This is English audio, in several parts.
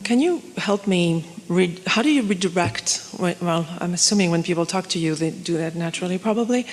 Can you help me how do you redirect? Well, I'm assuming when people talk to you, they do that naturally probably.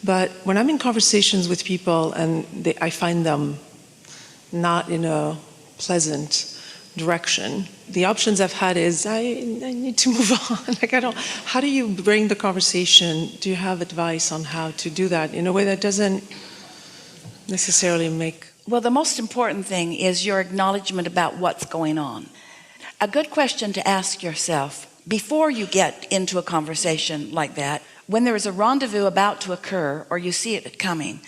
But when I'm in conversations with people and I find them not in a pleasant direction, the options I've had is I need to move on. How do you bring the conversation? Do you have advice on how to do that in a way that doesn't necessarily make... Well, the most important thing is your acknowledgement about what's going on. A good question to ask yourself before you get into a conversation like that, when there is a rendezvous about to occur or you see it coming,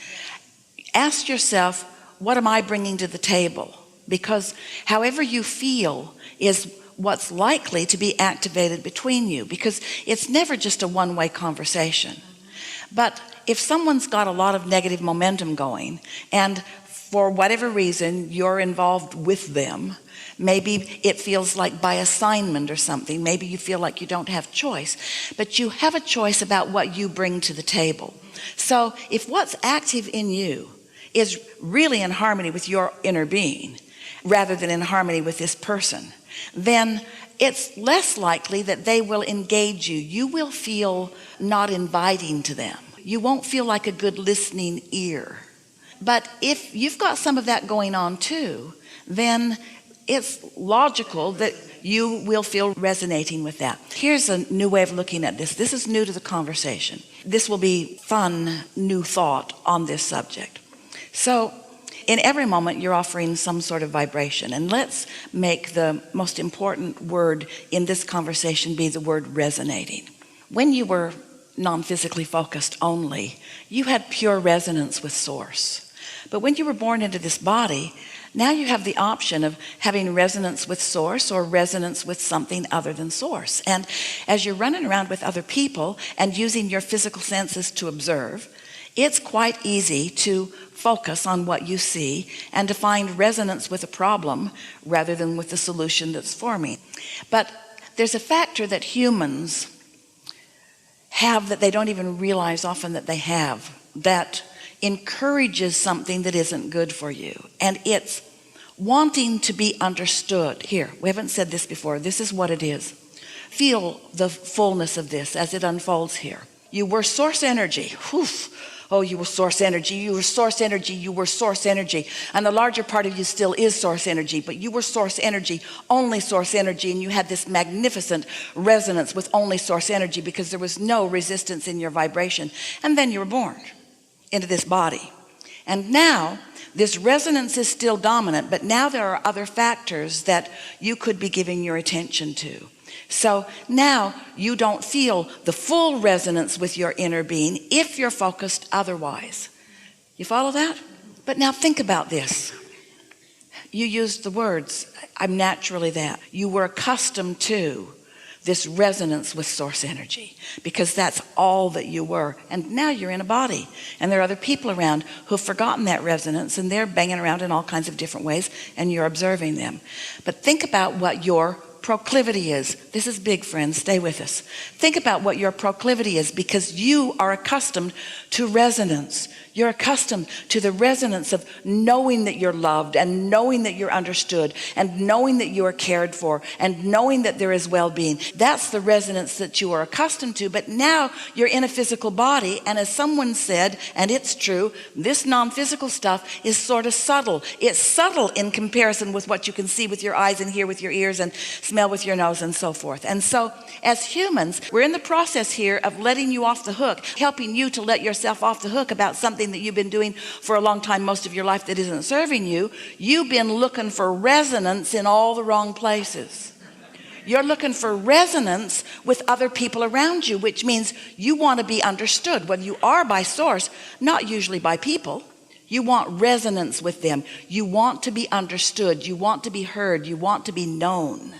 ask yourself, what am I bringing to the table? Because however you feel is what's likely to be activated between you, because it's never just a one-way conversation. But if someone's got a lot of negative momentum going and for whatever reason you're involved with them, maybe it feels like by assignment or something, maybe you feel like you don't have choice, but you have a choice about what you bring to the table. So if what's active in you is really in harmony with your inner being rather than in harmony with this person, then it's less likely that they will engage you. You will feel not inviting to them. You won't feel like a good listening ear. But if you've got some of that going on too, then it's logical that you will feel resonating with that. Here's a new way of looking at this. This is new to the conversation. This will be fun, new thought on this subject. So in every moment you're offering some sort of vibration, and let's make the most important word in this conversation be the word resonating. When you were non-physically focused only, you had pure resonance with source. But when you were born into this body, now you have the option of having resonance with source or resonance with something other than source. And as you're running around with other people and using your physical senses to observe, it's quite easy to focus on what you see and to find resonance with a problem rather than with the solution that's forming. But there's a factor that humans have that they don't even realize often that they have, that encourages something that isn't good for you, and it's wanting to be understood. Here, we haven't said this before. This is what it is. Feel the fullness of this as it unfolds here. You were source energy. Oof. Oh, you were source energy. You were source energy. You were source energy. And the larger part of you still is source energy, but you were source energy, only source energy. And you had this magnificent resonance with only source energy because there was no resistance in your vibration. And then you were born into this body. And now this resonance is still dominant, but now there are other factors that you could be giving your attention to. So now you don't feel the full resonance with your inner being if you're focused otherwise. You follow that? But now think about this. You used the words, I'm naturally that. You were accustomed to this resonance with source energy because that's all that you were. And now you're in a body and there are other people around who've forgotten that resonance and they're banging around in all kinds of different ways and you're observing them. But think about what your proclivity is. This is big, friends. Stay with us. Think about what your proclivity is, because you are accustomed to resonance. You're accustomed to the resonance of knowing that you're loved and knowing that you're understood and knowing that you are cared for and knowing that there is well-being. That's the resonance that you are accustomed to. But now you're in a physical body, and as someone said, and it's true, this non-physical stuff is sort of subtle. It's subtle in comparison with what you can see with your eyes and hear with your ears and smell with your nose and so forth. And so as humans, we're in the process here of letting you off the hook, helping you to let yourself off the hook about something that you've been doing for a long time, most of your life, that isn't serving you. You've been looking for resonance in all the wrong places. You're looking for resonance with other people around you, which means you want to be understood, whether you are by source, not usually by people. You want resonance with them. You want to be understood. You want to be heard. You want to be known.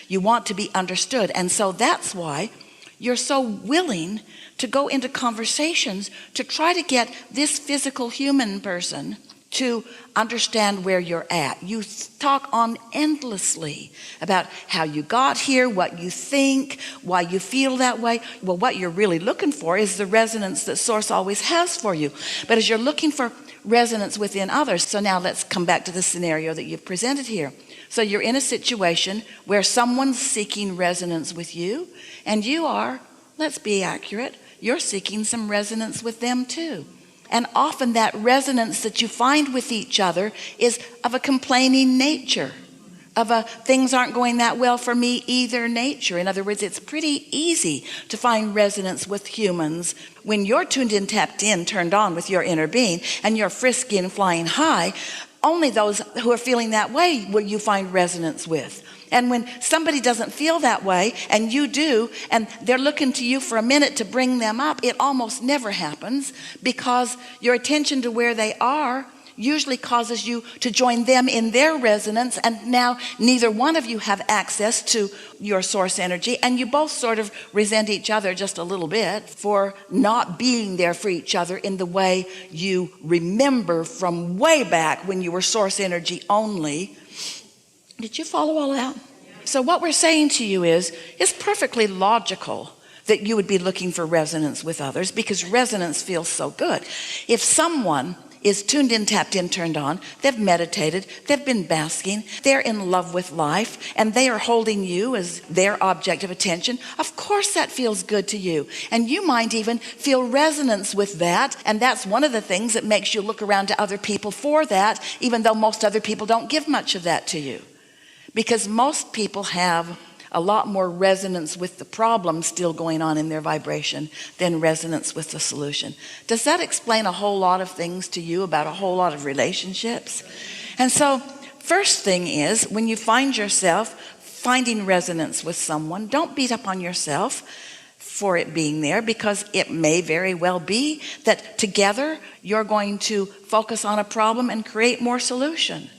You want to be understood. And so that's why you're so willing to go into conversations to try to get this physical human person to understand where you're at. You talk on endlessly about how you got here, what you think, why you feel that way. Well, what you're really looking for is the resonance that Source always has for you. But as you're looking for resonance within others, so now let's come back to the scenario that you've presented here. So you're in a situation where someone's seeking resonance with you, and you are, let's be accurate, you're seeking some resonance with them too. And often that resonance that you find with each other is of a complaining nature, of a things aren't going that well for me either nature. In other words, it's pretty easy to find resonance with humans when you're tuned in, tapped in, turned on with your inner being, and you're frisky and flying high. Only those who are feeling that way will you find resonance with. And when somebody doesn't feel that way and you do, and they're looking to you for a minute to bring them up, it almost never happens, because your attention to where they are usually causes you to join them in their resonance, and now neither one of you have access to your source energy, and you both sort of resent each other just a little bit for not being there for each other in the way you remember from way back when you were source energy only. Did you follow all that? So what we're saying to you is, it's perfectly logical that you would be looking for resonance with others, because resonance feels so good. If someone is tuned in, tapped in, turned on, they've meditated, they've been basking, they're in love with life, and they are holding you as their object of attention, of course that feels good to you. And you might even feel resonance with that, and that's one of the things that makes you look around to other people for that, even though most other people don't give much of that to you. Because most people have a lot more resonance with the problem still going on in their vibration than resonance with the solution. Does that explain a whole lot of things to you about a whole lot of relationships? And so first thing is, when you find yourself finding resonance with someone, don't beat up on yourself for it being there, because it may very well be that together you're going to focus on a problem and create more solution.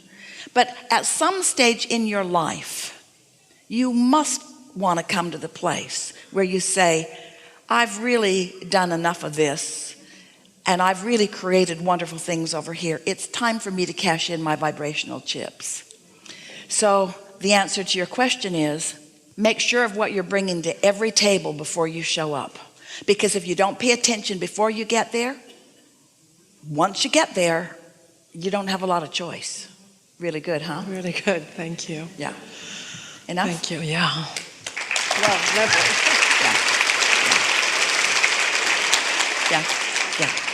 But at some stage in your life, you must want to come to the place where you say, I've really done enough of this, and I've really created wonderful things over here. It's time for me to cash in my vibrational chips. So the answer to your question is, make sure of what you're bringing to every table before you show up. Because if you don't pay attention before you get there, once you get there, you don't have a lot of choice. Really good, huh? Really good. Thank you. Yeah. Enough? Thank you. Yeah. Well, lovely. Yeah. Yeah. Yeah.